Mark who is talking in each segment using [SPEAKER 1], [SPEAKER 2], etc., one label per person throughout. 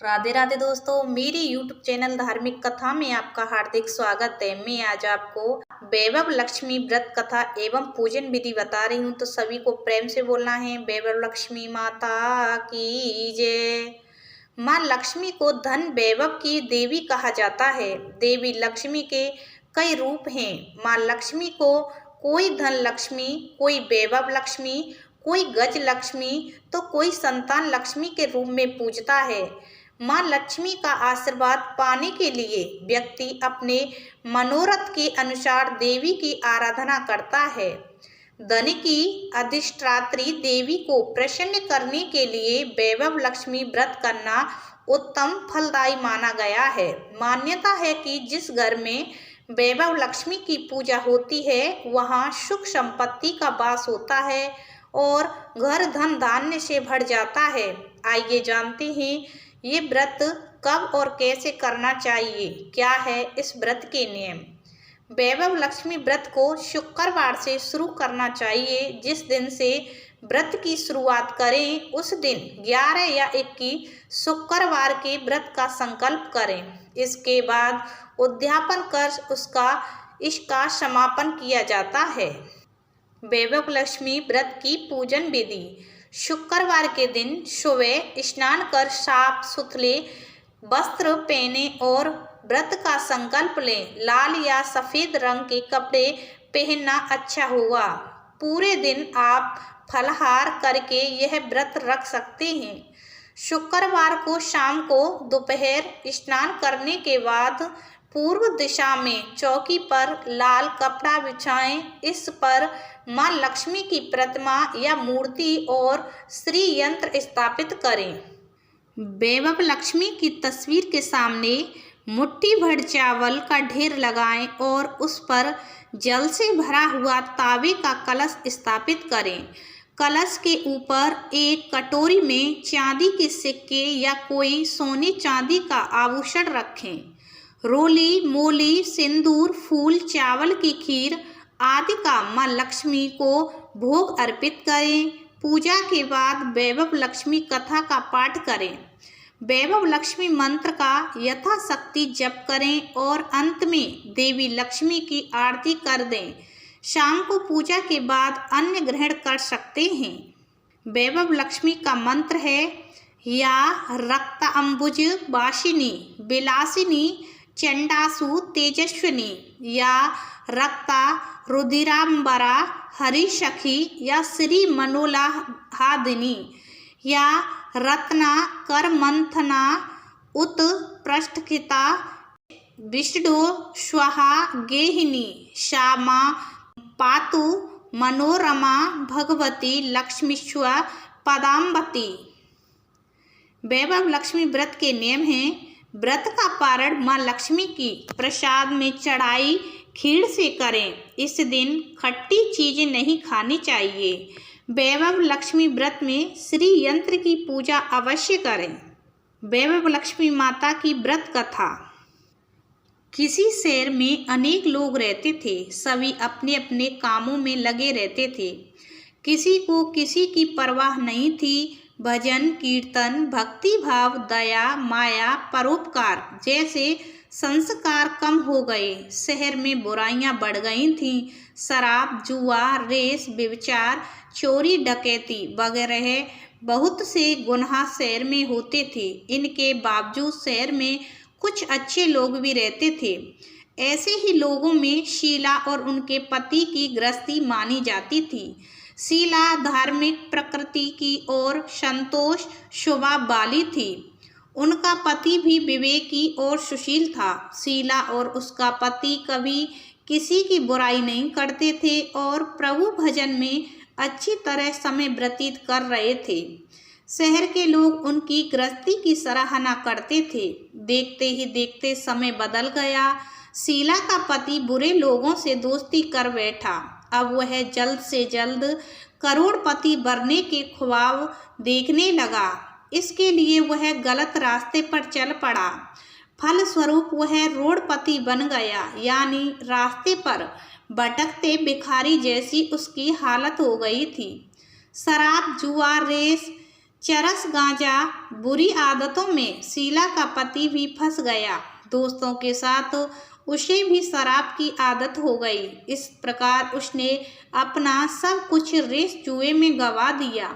[SPEAKER 1] राधे राधे दोस्तों, मेरी YouTube channel धार्मिक कथा में आपका हार्दिक स्वागत है। मैं आज आपको वैभव लक्ष्मी व्रत कथा एवं पूजन विधि बता रही हूँ, तो सभी को प्रेम से बोलना है वैभव लक्ष्मी माता की जय। माँ लक्ष्मी को धन वैभव की देवी कहा जाता है। देवी लक्ष्मी के कई रूप हैं। माँ लक्ष्मी को कोई धन लक्ष्मी, कोई वैभव लक्ष्मी, कोई गज लक्ष्मी तो कोई संतान लक्ष्मी के रूप में पूजता है। माँ लक्ष्मी का आशीर्वाद पाने के लिए व्यक्ति अपने मनोरथ के अनुसार देवी की आराधना करता है। धन की अधिष्ठात्री देवी को प्रसन्न करने के लिए वैभव लक्ष्मी व्रत करना उत्तम फलदायी माना गया है। मान्यता है कि जिस घर में वैभव लक्ष्मी की पूजा होती है वहाँ सुख संपत्ति का वास होता है और घर धन धान्य से भर जाता है। आइए जानते हैं ये व्रत कब और कैसे करना चाहिए, क्या है इस व्रत के नियम। वैभव लक्ष्मी व्रत को शुक्रवार से शुरू करना चाहिए। जिस दिन से व्रत की शुरुआत करें उस दिन 11 या 21 शुक्रवार के व्रत का संकल्प करें। इसके बाद उद्यापन कर इसका समापन किया जाता है। वैभव लक्ष्मी व्रत की पूजन विधि। शुक्रवार के दिन सुबह स्नान कर साफ सुथरे वस्त्र पहने और व्रत का संकल्प लें। लाल या सफ़ेद रंग के कपड़े पहनना अच्छा होगा। पूरे दिन आप फलाहार करके यह व्रत रख सकते हैं। शुक्रवार को शाम को दोपहर स्नान करने के बाद पूर्व दिशा में चौकी पर लाल कपड़ा बिछाएं। इस पर माँ लक्ष्मी की प्रतिमा या मूर्ति और श्री यंत्र स्थापित करें। वैभव लक्ष्मी की तस्वीर के सामने मुट्ठी भर चावल का ढेर लगाएं और उस पर जल से भरा हुआ तावे का कलश स्थापित करें। कलश के ऊपर एक कटोरी में चांदी के सिक्के या कोई सोने चांदी का आभूषण रखें। रोली, मोली, सिंदूर, फूल, चावल की खीर आदि का माँ लक्ष्मी को भोग अर्पित करें। पूजा के बाद वैभव लक्ष्मी कथा का पाठ करें। वैभव लक्ष्मी मंत्र का यथाशक्ति जप करें और अंत में देवी लक्ष्मी की आरती कर दें। शाम को पूजा के बाद अन्न ग्रहण कर सकते हैं। वैभव लक्ष्मी का मंत्र है या रक्त अंबुज वासिनी विलासिनी चंडासु तेजस्विनी या रक्ता रुधिरांबरा हरि सखी या श्री मनोलाहादिनी या रत्ना कर मंथना उत पृष्ठकिता विष्णु स्वाहा गेहिनी श्यामा पातु मनोरमा भगवती लक्ष्मीश्वर पदाम्बती। वैभव लक्ष्मी व्रत के नियम हैं। व्रत का पारण माँ लक्ष्मी की प्रसाद में चढ़ाई खीर से करें। इस दिन खट्टी चीजें नहीं खानी चाहिए। वैभव लक्ष्मी व्रत में श्री यंत्र की पूजा अवश्य करें। वैभव लक्ष्मी माता की व्रत कथा। किसी शहर में अनेक लोग रहते थे। सभी अपने अपने कामों में लगे रहते थे। किसी को किसी की परवाह नहीं थी। भजन, कीर्तन, भक्ति भाव, दया, माया, परोपकार जैसे संस्कार कम हो गए। शहर में बुराइयां बढ़ गई थीं। शराब, जुआ, रेस, व्यभिचार, चोरी, डकैती वगैरह बहुत से गुनाह शहर में होते थे। इनके बावजूद शहर में कुछ अच्छे लोग भी रहते थे। ऐसे ही लोगों में शीला और उनके पति की गृहस्थी मानी जाती थी। शीला धार्मिक प्रकृति की और संतोष स्वभाव वाली थी। उनका पति भी विवेकी और सुशील था। शीला और उसका पति कभी किसी की बुराई नहीं करते थे और प्रभु भजन में अच्छी तरह समय व्यतीत कर रहे थे। शहर के लोग उनकी गृहस्थी की सराहना करते थे। देखते ही देखते समय बदल गया। शीला का पति बुरे लोगों से दोस्ती कर बैठा। अब वह जल्द से जल्द करोड़पति बनने के ख्वाब देखने लगा। इसके लिए वह गलत रास्ते पर चल पड़ा। फलस्वरूप वह रोडपति बन गया, यानी रास्ते पर भटकते भिखारी जैसी उसकी हालत हो गई थी। शराब, जुआ, रेस, चरस गांजा बुरी आदतों में शीला का पति भी फंस गया। दोस्तों के साथ उसे भी शराब की आदत हो गई। इस प्रकार उसने अपना सब कुछ रेस जुए में गंवा दिया।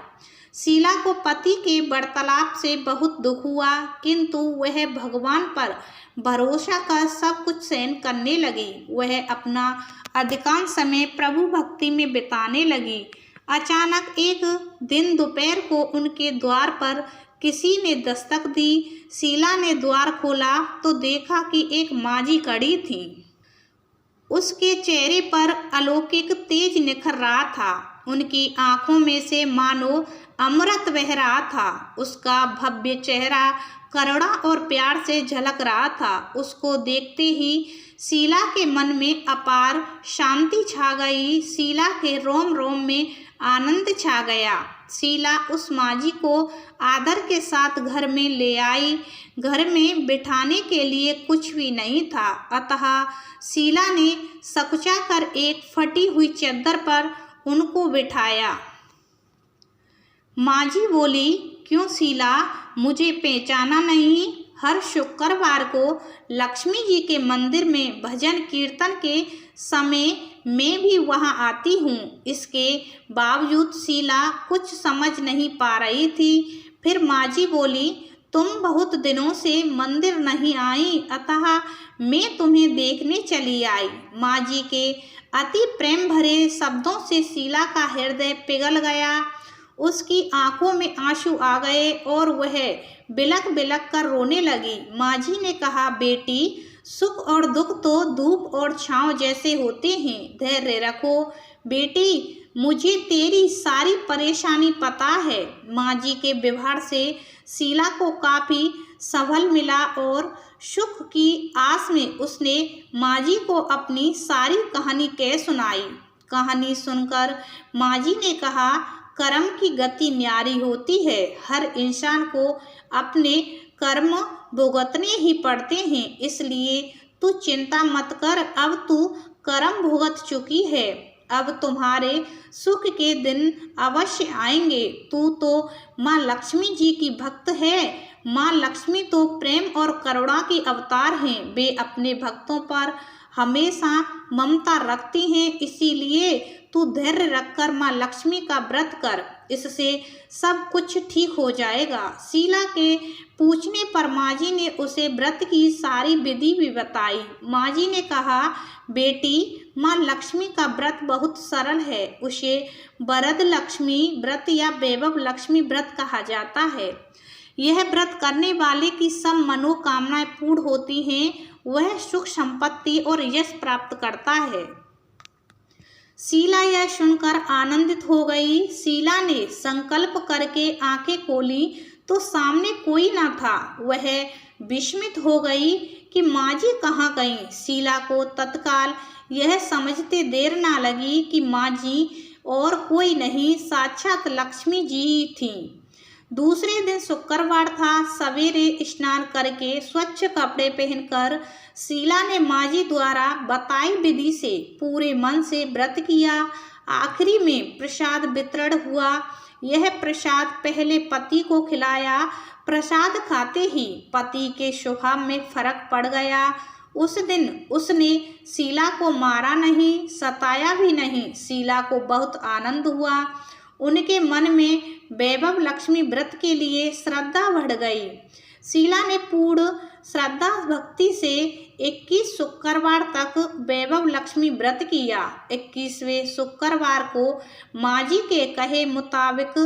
[SPEAKER 1] शीला को पति के वार्तालाप से बहुत दुख हुआ, किंतु वह भगवान पर भरोसा कर सब कुछ सहन करने लगी। वह अपना अधिकांश समय प्रभु भक्ति में बिताने लगी। अचानक एक दिन दोपहर को उनके द्वार पर किसी ने दस्तक दी। शीला ने द्वार खोला तो देखा कि एक माँझी खड़ी थी। उसके चेहरे पर अलौकिक तेज निखर रहा था। उनकी आंखों में से मानो अमृत बह रहा था। उसका भव्य चेहरा करुणा और प्यार से झलक रहा था। उसको देखते ही शीला के मन में अपार शांति छा गई। शीला के रोम रोम में आनंद छा गया। शीला उस माँझी को आदर के साथ घर में ले आई। घर में बिठाने के लिए कुछ भी नहीं था, अतः शीला ने सकुचा कर एक फटी हुई चादर पर उनको बिठाया। माँझी बोली, क्यों शीला, मुझे पहचाना नहीं? हर शुक्रवार को लक्ष्मी जी के मंदिर में भजन कीर्तन के समय मैं भी वहां आती हूँ। इसके बावजूद शीला कुछ समझ नहीं पा रही थी। फिर माँझी बोली, तुम बहुत दिनों से मंदिर नहीं आई, अतः मैं तुम्हें देखने चली आई। माँझी के अति प्रेम भरे शब्दों से शीला का हृदय पिघल गया। उसकी आंखों में आंसू आ गए और वह बिलख बिलख कर रोने लगी। माँझी ने कहा, बेटी, सुख और दुख तो धूप और छांव जैसे होते हैं, धैर्य रखो। बेटी, मुझे तेरी सारी परेशानी पता है। माँझी के व्यवहार से शीला को काफी संभल मिला और सुख की आस में उसने माँझी को अपनी सारी कहानी कह सुनाई। कहानी सुनकर माँझी ने कहा, कर्म की गति न्यारी होती है। हर इंसान को अपने कर्म भुगतने ही पड़ते हैं, इसलिए तू चिंता मत कर। अब तू कर्म भुगत चुकी है, अब तुम्हारे सुख के दिन अवश्य आएंगे। तू तो माँ लक्ष्मी जी की भक्त है। माँ लक्ष्मी तो प्रेम और करुणा की अवतार हैं। वे अपने भक्तों पर हमेशा ममता रखती हैं, इसीलिए तू धैर्य रखकर माँ लक्ष्मी का व्रत कर, इससे सब कुछ ठीक हो जाएगा। शीला के पूछने पर माँझी ने उसे व्रत की सारी विधि भी बताई। माँझी ने कहा, बेटी, माँ लक्ष्मी का व्रत बहुत सरल है। उसे वरद लक्ष्मी व्रत या वैभव लक्ष्मी व्रत कहा जाता है। यह व्रत करने वाले की सब मनोकामनाएं पूर्ण होती हैं। वह सुख संपत्ति और यश प्राप्त करता है। शीला यह सुनकर आनंदित हो गई। शीला ने संकल्प करके आंखें खोली तो सामने कोई न था। वह विस्मित हो गई कि माँझी कहाँ गई। शीला को तत्काल यह समझते देर ना लगी कि माँझी और कोई नहीं, साक्षात लक्ष्मी जी थी। दूसरे दिन शुक्रवार था। सवेरे स्नान करके स्वच्छ कपड़े पहनकर शीला ने माँझी द्वारा बताई विधि से पूरे मन से व्रत किया। आखिरी में प्रसाद वितरण हुआ। यह प्रसाद पहले पति को खिलाया। प्रसाद खाते ही पति के स्वभाव में फर्क पड़ गया। उस दिन उसने शीला को मारा नहीं, सताया भी नहीं। शीला को बहुत आनंद हुआ। उनके मन में वैभव लक्ष्मी व्रत के लिए श्रद्धा बढ़ गई। शीला ने पूर्ण श्रद्धा भक्ति से 21 शुक्रवार तक वैभव लक्ष्मी व्रत किया। 21वें शुक्रवार को माँझी के कहे मुताबिक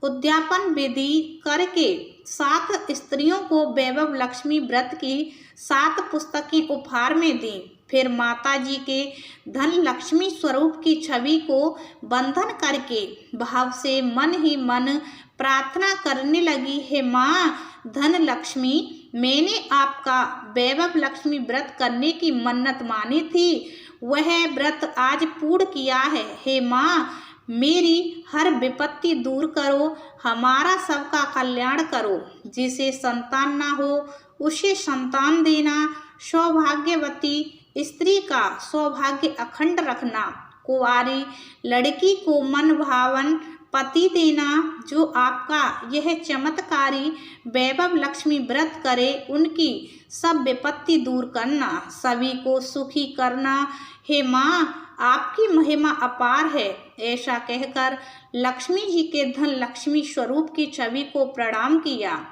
[SPEAKER 1] उद्यापन विधि करके 7 स्त्रियों को वैभव लक्ष्मी व्रत की 7 पुस्तकें उपहार में दी। फिर माता जी के धन लक्ष्मी स्वरूप की छवि को बंधन करके भाव से मन ही मन प्रार्थना करने लगी, हे माँ धन लक्ष्मी, मैंने आपका वैभव लक्ष्मी व्रत करने की मन्नत मानी थी, वह व्रत आज पूर्ण किया है। हे माँ, मेरी हर विपत्ति दूर करो, हमारा सबका कल्याण करो। जिसे संतान ना हो उसे संतान देना, सौभाग्यवती स्त्री का सौभाग्य अखंड रखना, कुंवारी लड़की को मन भावन पति देना। जो आपका यह चमत्कारी वैभव लक्ष्मी व्रत करे, उनकी सब विपत्ति दूर करना, सभी को सुखी करना। हे माँ, आपकी महिमा अपार है। ऐसा कहकर लक्ष्मी जी के धन लक्ष्मी स्वरूप की छवि को प्रणाम किया।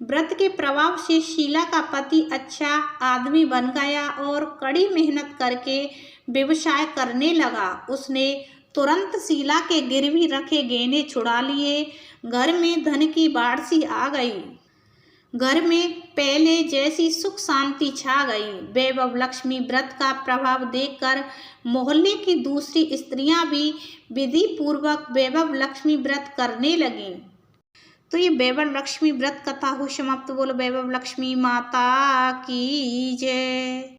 [SPEAKER 1] व्रत के प्रभाव से शीला का पति अच्छा आदमी बन गया और कड़ी मेहनत करके व्यवसाय करने लगा। उसने तुरंत शीला के गिरवी रखे गहने छुड़ा लिए। घर में धन की बाढ़ सी आ गई। घर में पहले जैसी सुख शांति छा गई। वैभव लक्ष्मी व्रत का प्रभाव देखकर मोहल्ले की दूसरी स्त्रियां भी विधि पूर्वक वैभव लक्ष्मी व्रत करने लगीं। तो ये वैभव लक्ष्मी व्रत कथा हुई समाप्त। बोलो वैभव लक्ष्मी माता की जय।